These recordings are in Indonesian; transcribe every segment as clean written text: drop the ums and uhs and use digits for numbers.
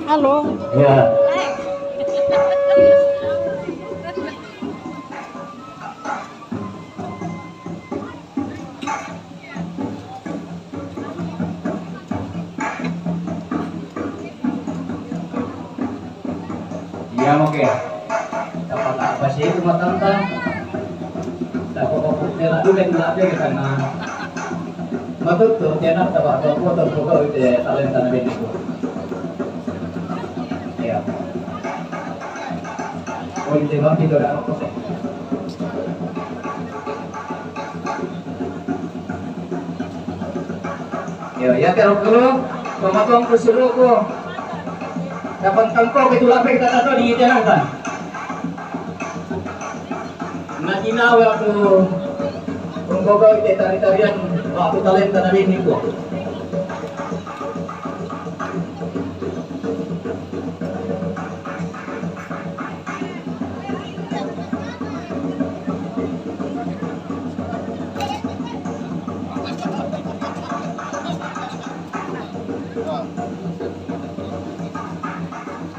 Halo. Ya. Ya oke. Dapat apa sih rumah tante? Dapat kopi lagi lagi karena matutup dia nak dapat foto foto itu talenta nabi itu. Ya. Oh ini bang itu ada apa sih? Ya terus dulu pematong kusuruh ko. Dapat tangkok itu lapik kita tahu di jalan kan. Nakina waktu penggogo itu tari-tarian waktu talenta nabi itu.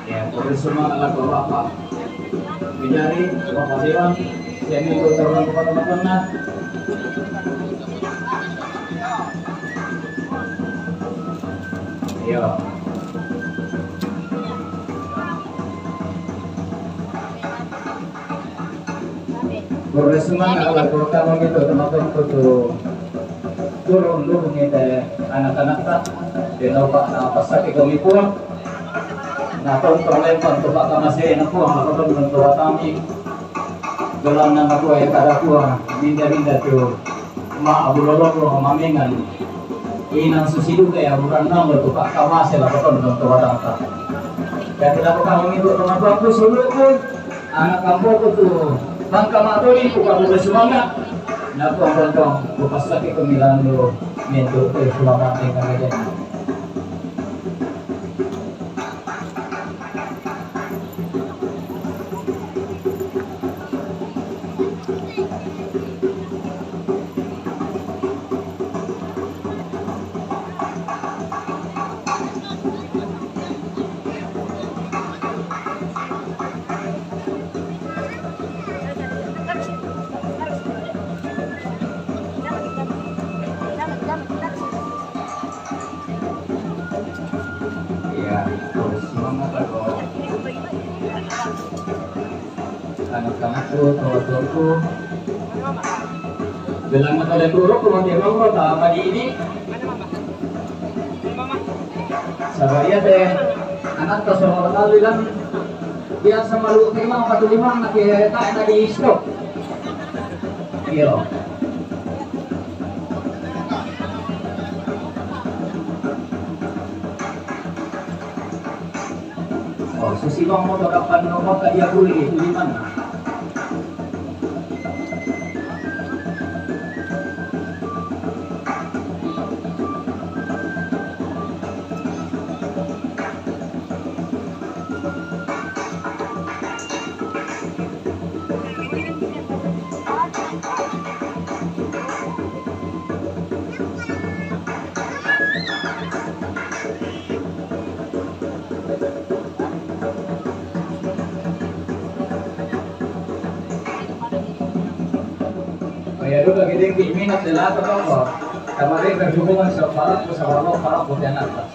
Ya, boleh semua alat bapak mencari bapak Dewan yang itu teman teman-teman. Iya. Boleh semua alat pertama gitu teman-teman itu turun dulu nih anak-anak tak dia nampak apa sakit kami pun. Nah, tonton lempar tu pak masih nak puang, aku tonton tu kami. Gelang nama aku yang kada puang, binda tu mak abu lolo mamingan. Inang susidu kaya bukan nama tu pak masih lah tonton tu kata. Dan tidak kami itu teman aku sulu pun anak kampung tu bangka maturi bukan boleh semangat. Nah, aku tonton bukan sakit kemilan tu mentu selamat dengan aja. Anak-anakku, tua-tuaku bilang mata dan buruk kemudian mau tak pagi ini sabaya deh anak tas sama kali bilang dia sama lu 545 nak tak ada di stok iya oh susi bang mau kapan nomor ke dia boleh itu di mana. Kaya doon lagi din minat nila ito ko. Kamarin naghubungan sa parang putih anak.